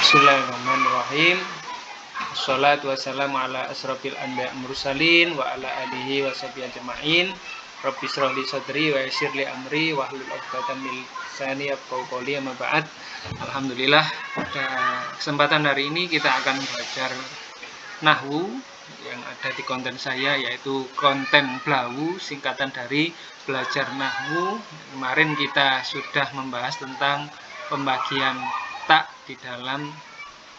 Bismillahirrahmanirrahim. Assalatu wassalamu ala asrofil anbiya mursalin wa ala alihi wa sahbihi ajma'in. Rabbi shrah li sadri wa yassir li amri wa hlul 'uqdatam min lisani yafqahu qawli. Amma ba'd. Alhamdulillah, pada kesempatan hari ini kita akan belajar nahwu yang ada di konten saya, yaitu konten Blawu, singkatan dari belajar nahwu. Kemarin kita sudah membahas tentang pembagian tak di dalam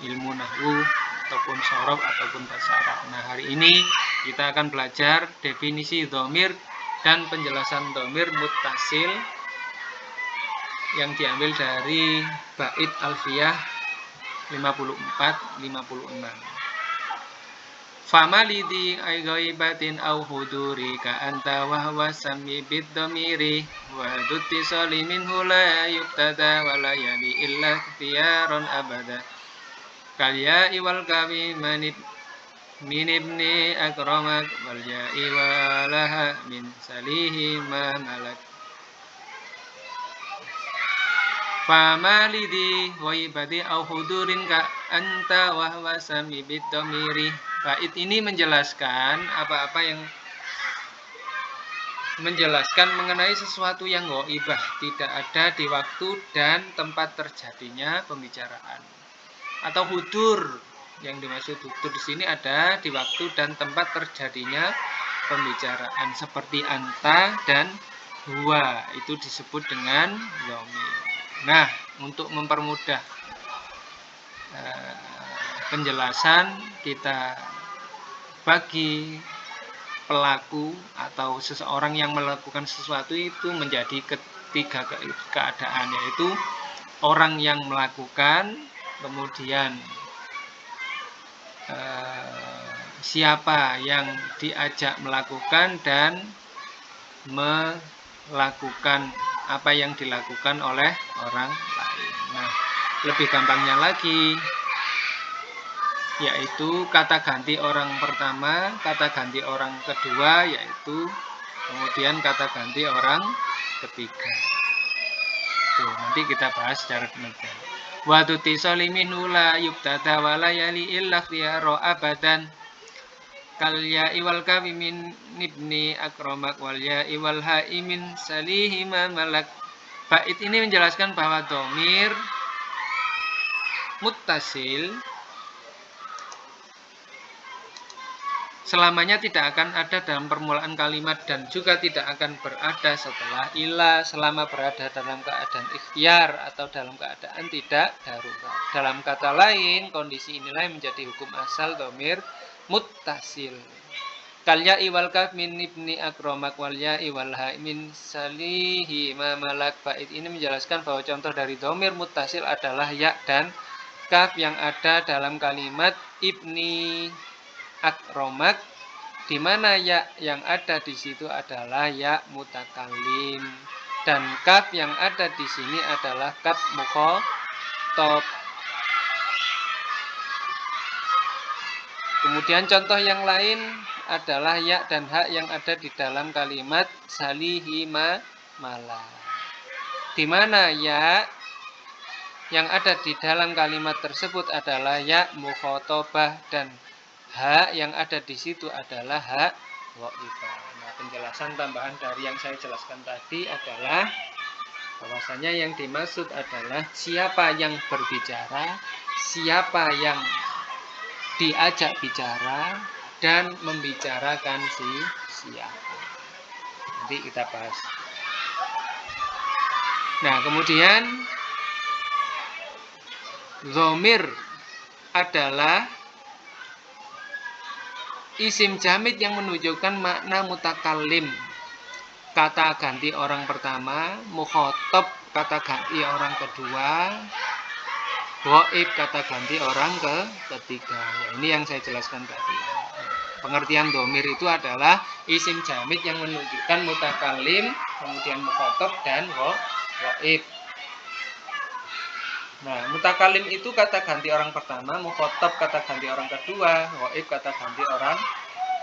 ilmu nahwu ataupun sorof ataupun bahasa Arab. Nah, hari ini kita akan belajar definisi dhamir dan penjelasan dhamir muttasil yang diambil dari bait Alfiyah 54-56. Fama lidhi ay ghaibatin au huduri ka anta wa huwa sami bid dhamiri wa dutti salimin hula yubtada wa la yali illa ikhtiyaran abada kalya iwal kawi manib min ibni akramak wal ja'i walaha min salihi ma malak. Fama lidhi ghaibati au hudurin ka anta wa huwa sami bid dhamiri. Bait ini menjelaskan apa-apa yang menjelaskan mengenai sesuatu yang ghaibah, tidak ada di waktu dan tempat terjadinya pembicaraan. Atau hudur, yang dimaksud hudur di sini ada di waktu dan tempat terjadinya pembicaraan, seperti anta dan huwa, itu disebut dengan dhamir. Nah, untuk mempermudah penjelasan, kita bagi pelaku atau seseorang yang melakukan sesuatu itu menjadi ketiga keadaan, yaitu orang yang melakukan, kemudian siapa yang diajak melakukan, dan melakukan apa yang dilakukan oleh orang lain. Nah, lebih gampangnya lagi, yaitu kata ganti orang pertama, kata ganti orang kedua, yaitu kemudian kata ganti orang ketiga. Tuh, nanti kita bahas secara detail. Wa tuti salimin la yubtada wa la yali illa khiyara abadan kal ya iwal kawi min ibni akramak wal ya iwal ha'i min salihi ma malak. Bait ini menjelaskan bahwa dhamir muttasil selamanya tidak akan ada dalam permulaan kalimat dan juga tidak akan berada setelah ilah selama berada dalam keadaan ikhtiar atau dalam keadaan tidak darurat. Dalam kata lain, kondisi inilah yang menjadi hukum asal dhamir muttasil. Kalya iwal kaf min ibni akramak wal ya iwal ha min salihi ma malak. Bait ini menjelaskan bahwa contoh dari dhamir muttasil adalah ya dan kaf yang ada dalam kalimat ibni akromak, di mana ya yang ada di situ adalah ya mutakallim dan kaf yang ada di sini adalah kaf mukhatab. Kemudian contoh yang lain adalah ya dan ha yang ada di dalam kalimat salihi ma mala, di mana ya yang ada di dalam kalimat tersebut adalah ya mukhatabah dan ha yang ada di situ adalah ha ghaibah. Nah, penjelasan tambahan dari yang saya jelaskan tadi adalah bahwasanya yang dimaksud adalah siapa yang berbicara, siapa yang diajak bicara, dan membicarakan si siapa. Nanti kita bahas. Nah, kemudian dhamir adalah isim jamid yang menunjukkan makna mutakallim, kata ganti orang pertama, mukhatab kata ganti orang kedua, ghaib kata ganti orang ketiga. Ya, ini yang saya jelaskan tadi. Pengertian dhamir itu adalah isim jamid yang menunjukkan mutakallim, kemudian mukhatab dan ghaib. Nah, mutakallim itu kata ganti orang pertama, mukhatab kata ganti orang kedua, ghaib kata ganti orang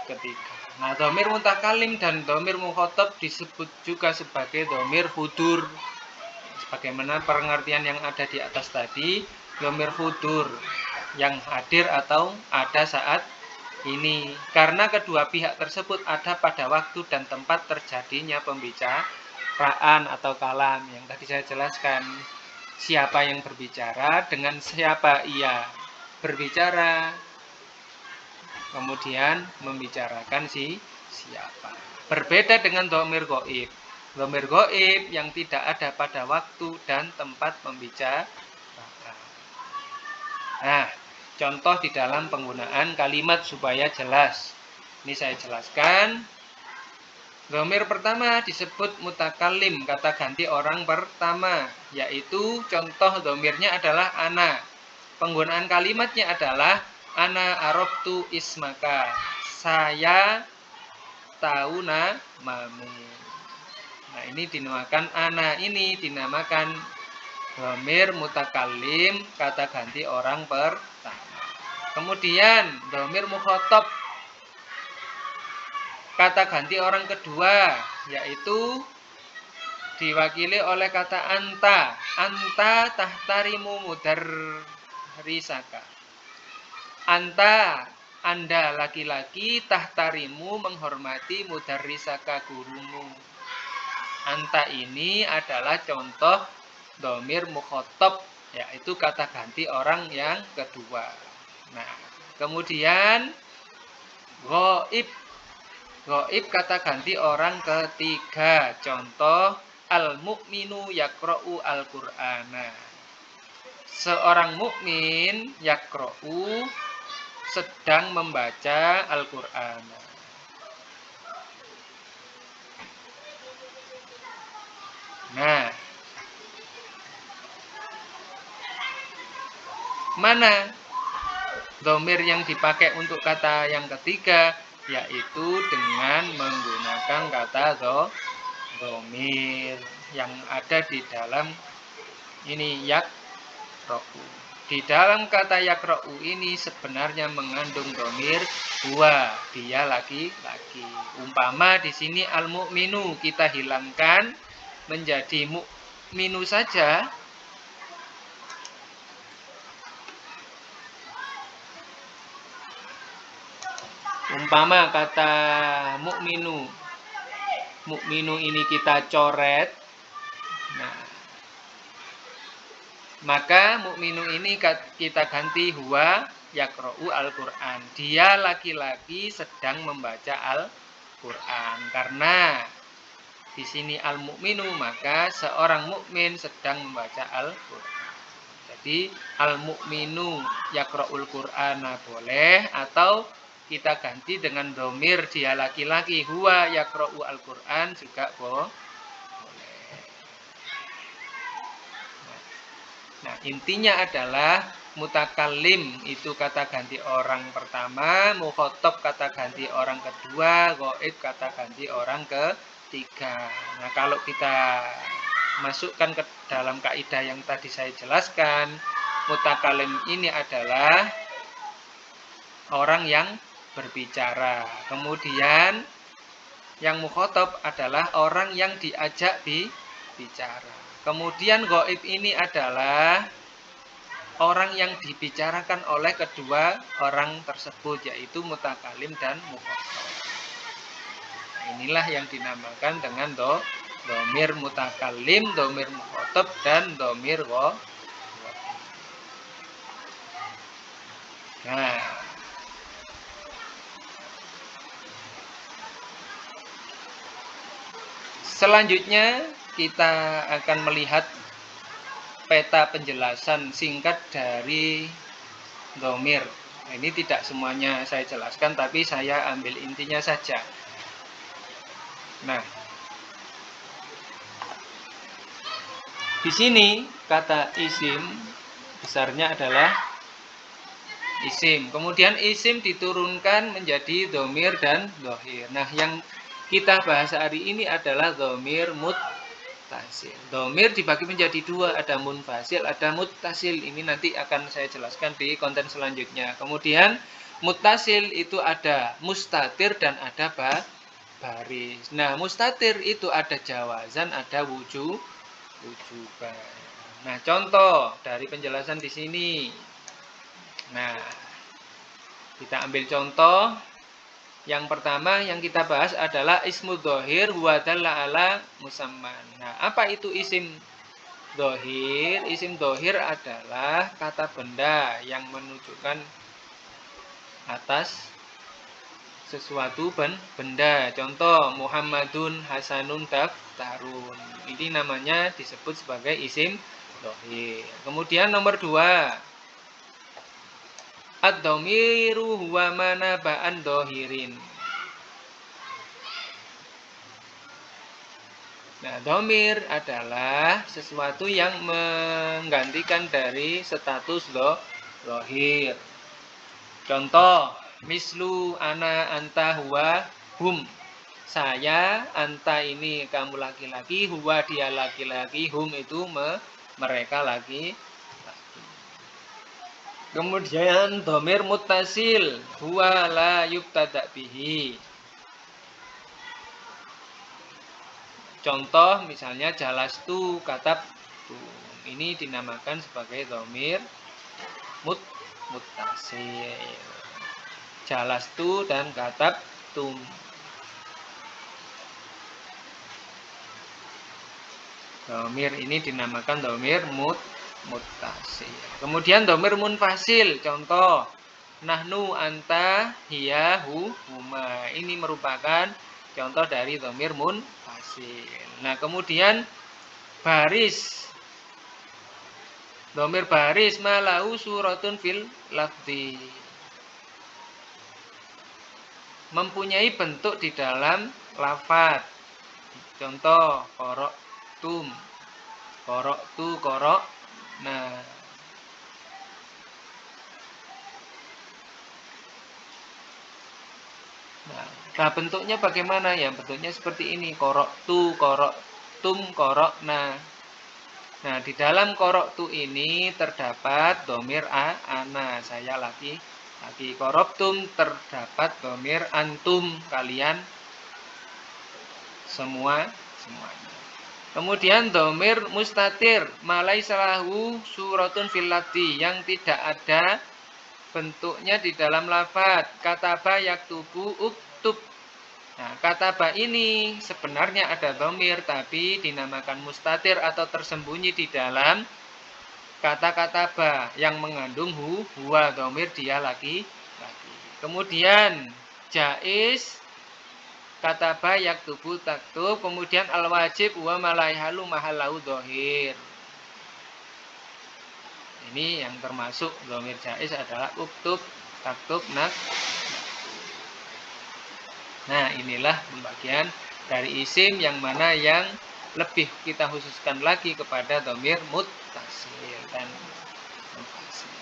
ketiga. Nah, dhamir mutakallim dan dhamir mukhatab disebut juga sebagai dhamir hudur. Sebagaimana pengertian yang ada di atas tadi, dhamir hudur yang hadir atau ada saat ini, karena kedua pihak tersebut ada pada waktu dan tempat terjadinya pembicaraan atau kalam yang tadi saya jelaskan. Siapa yang berbicara, dengan siapa ia berbicara, kemudian membicarakan siapa. Berbeda dengan dhamir ghaib. Dhamir ghaib yang tidak ada pada waktu dan tempat pembicaraan. Nah, contoh di dalam penggunaan kalimat supaya jelas. Ini saya jelaskan. Dhamir pertama disebut mutakallim, kata ganti orang pertama, yaitu contoh dhamirnya adalah ana. Penggunaan kalimatnya adalah ana arabtu ismaka. Saya tahu namamu. Nah, ini dinamakan ana, ini dinamakan dhamir mutakallim, kata ganti orang pertama. Kemudian dhamir mukhatab, kata ganti orang kedua, yaitu diwakili oleh kata anta. Anta tahtarimu mudarrisaka. Anta, Anda laki-laki, tahtarimu menghormati mudarrisaka, gurumu. Anta ini adalah contoh dhamir mukhatab, yaitu kata ganti orang yang kedua. Nah, kemudian ghaib. Ghaib kata ganti orang ketiga. Contoh al-mu'minu yaqra'u al-Qur'ana. Seorang mukmin yaqra'u sedang membaca Al-Qur'an. Nah, mana dhamir yang dipakai untuk kata yang ketiga? Yaitu dengan menggunakan kata dhamir yang ada di dalam ini yaqra'u. Di dalam kata yaqra'u ini sebenarnya mengandung dhamir huwa, dia laki-laki. Umpama di sini al-mu'minu kita hilangkan menjadi mu'minu saja. Umpama kata mu'minu, mu'minu ini kita coret. Nah, maka mu'minu ini kita ganti huwa yaqra'u al-Qur'an. Dia laki-laki sedang membaca Al-Qur'an. Karena di sini al-mu'minu, maka seorang mukmin sedang membaca Al-Qur'an. Jadi al-mu'minu yaqra'ul Qur'ana boleh, atau kita ganti dengan dhamir dia laki-laki huwa yaqra'u al-Qur'an juga boleh. Nah, intinya adalah mutakallim itu kata ganti orang pertama, mukhatab kata ganti orang kedua, ghaib kata ganti orang ketiga. Nah, kalau kita masukkan ke dalam kaidah yang tadi saya jelaskan, mutakallim ini adalah orang yang berbicara. Kemudian yang mukhatab adalah orang yang diajak bicara. Kemudian ghaib ini adalah orang yang dibicarakan oleh kedua orang tersebut, yaitu mutakallim dan mukhatab. Inilah yang dinamakan dengan dhamir mutakallim, dhamir mukhatab, dan dhamir ghaib. Nah, selanjutnya kita akan melihat peta penjelasan singkat dari dhamir. Ini tidak semuanya saya jelaskan, tapi saya ambil intinya saja. Nah, di sini kata isim besarnya adalah isim. Kemudian isim diturunkan menjadi dhamir dan dhohir. Nah, yang kita bahas hari ini adalah dhamir muttasil. Dhamir dibagi menjadi dua, ada munfasil, ada muttasil. Ini nanti akan saya jelaskan di konten selanjutnya. Kemudian muttasil itu ada mustatir dan ada baris. Nah, mustatir itu ada jawazan, ada wujuban. Nah, contoh dari penjelasan di sini. Nah, kita ambil contoh. Yang pertama yang kita bahas adalah ismu dhohir wa dalla ala musamman. Nah, apa itu isim dhohir? Isim dhohir adalah kata benda yang menunjukkan atas sesuatu benda. Contoh Muhammadun Hasanun Daftarun. Ini namanya disebut sebagai isim dhohir. Kemudian nomor 2, ad-dhamiru huwa manaba'an dhohirin. Nah, dhamir adalah sesuatu yang menggantikan dari status dhohir. Contoh, mislu ana anta huwa hum. Saya, anta ini kamu laki-laki, huwa dia laki-laki, hum itu mereka laki-laki. Kemudian dhamir muttasil, huwa la yubtada bihi. Contoh misalnya jalastu katabtu. Ini dinamakan sebagai dhamir muttasil. Jalastu dan katabtum. Dhamir ini dinamakan dhamir muttasil. Kemudian dhamir munfasil, contoh nahnu anta hiya huma. Ini merupakan contoh dari dhamir munfasil. Nah, kemudian baris. Dhamir baris malahu suratun fil lafzi. Mempunyai bentuk di dalam lafaz. Contoh qara'tum. Qara'tu, qara'na. Nah, bentuknya bagaimana ya? Bentuknya seperti ini. Qara'tu, qara'tum, qara'na. Nah, di dalam qara'tu ini terdapat dhamir ana, saya laki-laki. Qara'tum terdapat dhamir antum, kalian semuanya. Kemudian dhamir mustatir, malaisa lahu suratun fil lafzi, yang tidak ada bentuknya di dalam lafaz. Kataba yaktubu uktub. Nah, kataba ini sebenarnya ada dhamir tapi dinamakan mustatir atau tersembunyi di dalam kata kataba yang mengandung huwa, dhamir dia laki-laki. Kemudian jaiz, kataba yaktubu taktub. Kemudian al-wajib wa malaihalu mahallahu dhohir. Ini yang termasuk dhamir jaiz adalah uktub, taktub, nak. Nah, inilah pembagian dari isim yang mana yang lebih kita khususkan lagi kepada dhamir muttasil dan munfasil.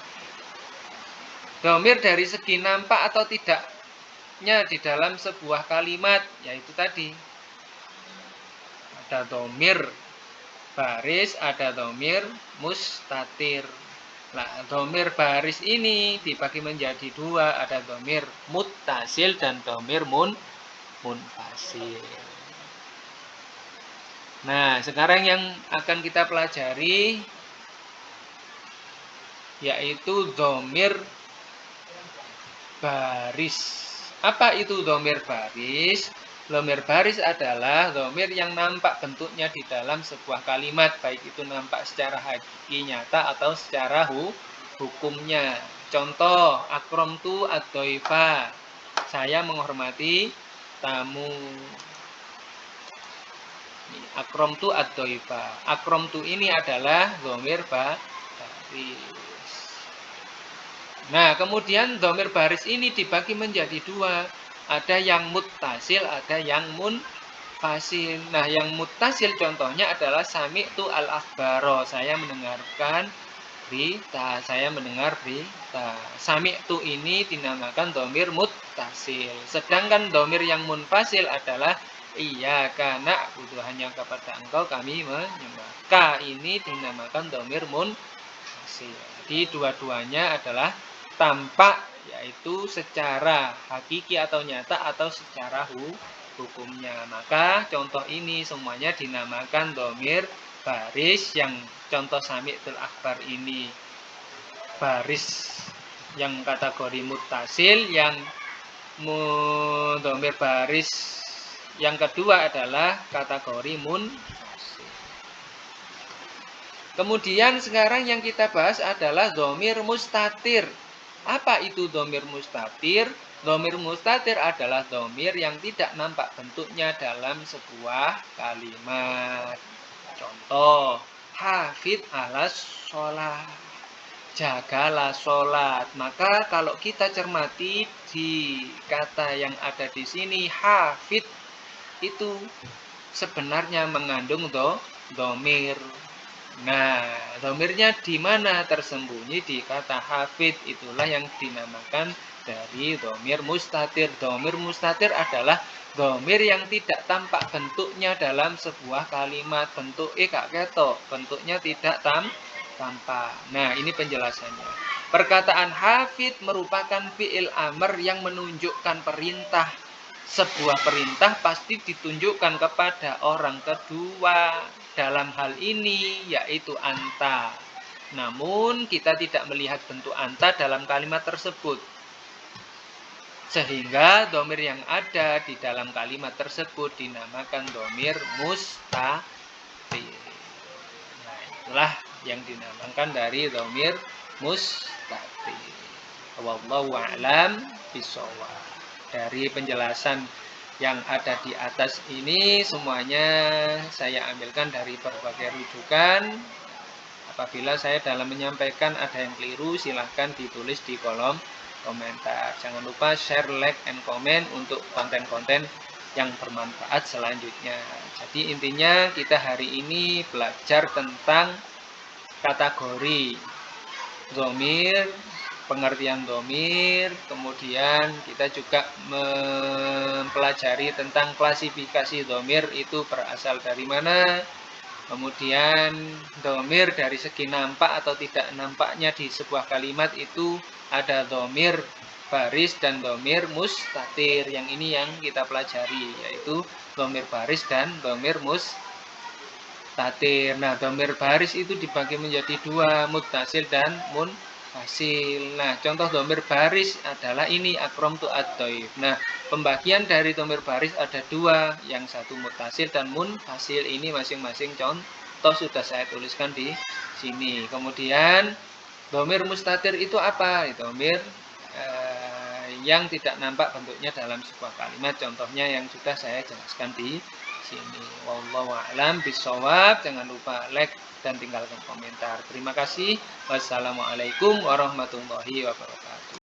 Dhamir dari segi nampak atau tidaknya di dalam sebuah kalimat, yaitu tadi ada dhamir baris, ada dhamir mustatir. Nah, dhamir baris ini dibagi menjadi dua, ada dhamir muttasil dan dhamir munfasil. Nah, sekarang yang akan kita pelajari yaitu dhamir baris. Apa itu dhamir baris? Dhamir baris adalah dhamir yang nampak bentuknya di dalam sebuah kalimat, baik itu nampak secara hakiki nyata atau secara hukumnya. Contoh, akramtu ad-dhaifa. Saya menghormati tamu. Akramtu ad-dhaifa. Akramtu ini adalah dhamir baris. Nah, kemudian dhamir baris ini dibagi menjadi dua. Ada yang muttasil, ada yang munfasil. Nah, yang muttasil contohnya adalah sami'tu al-akhbaro. Saya mendengarkan berita, saya mendengar berita. Sami'tu ini dinamakan dhamir muttasil. Sedangkan dhamir yang munfasil adalah iyyaka na'budu, hanya kepada engkau kami menyembah. Ka ini dinamakan dhamir munfasil. Jadi dua-duanya adalah tampak, yaitu secara hakiki atau nyata atau secara hukumnya. Maka contoh ini semuanya dinamakan dhamir baris yang contoh sami'tul akbar ini baris yang kategori muttasil, yang dhamir baris yang kedua adalah kategori munfasil. Kemudian sekarang yang kita bahas adalah dhamir mustatir. Apa itu dhamir mustatir? Dhamir mustatir adalah dhamir yang tidak nampak bentuknya dalam sebuah kalimat. Contoh, hafid alas sholat, jagalah sholat. Maka kalau kita cermati di kata yang ada di sini, hafid itu sebenarnya mengandung dhamir. Nah, dhamirnya di mana? Tersembunyi di kata hafid. Itulah yang dinamakan dari dhamir mustatir. Dhamir mustatir adalah dhamir yang tidak tampak bentuknya dalam sebuah kalimat. Bentuk gak ketok, bentuknya tidak tampak. Nah, ini penjelasannya. Perkataan hafid merupakan fi'il amr yang menunjukkan perintah. Sebuah perintah pasti ditunjukkan kepada orang kedua. Dalam hal ini yaitu anta. Namun kita tidak melihat bentuk anta dalam kalimat tersebut. Sehingga dhamir yang ada di dalam kalimat tersebut dinamakan dhamir mustatir. Nah, itulah yang dinamakan dari dhamir mustatir. Wallahu a'lam bishawab. Dari penjelasan yang ada di atas ini semuanya saya ambilkan dari berbagai rujukan. Apabila saya dalam menyampaikan ada yang keliru, silahkan ditulis di kolom komentar. Jangan lupa share, like, and comment untuk konten-konten yang bermanfaat selanjutnya. Jadi intinya kita hari ini belajar tentang kategori dhamir, pengertian dhamir, kemudian kita juga mempelajari tentang klasifikasi dhamir itu berasal dari mana, kemudian dhamir dari segi nampak atau tidak nampaknya di sebuah kalimat itu ada dhamir baris dan dhamir mustatir. Yang ini yang kita pelajari, yaitu dhamir baris dan dhamir mustatir. Nah, dhamir baris itu dibagi menjadi dua, muttasil dan munfasil. Nah, contoh dhamir baris adalah ini, akramtu ad-dhaif. Nah, pembagian dari dhamir baris ada dua, yang satu muttasil dan munfasil. Ini masing-masing contoh sudah saya tuliskan di sini. Kemudian dhamir mustatir itu apa? Dhamir yang tidak nampak bentuknya dalam sebuah kalimat. Contohnya yang sudah saya jelaskan di sini. Wallahu a'lam bishawab. Jangan lupa like dan tinggalkan komentar. Terima kasih. Wassalamualaikum warahmatullahi wabarakatuh.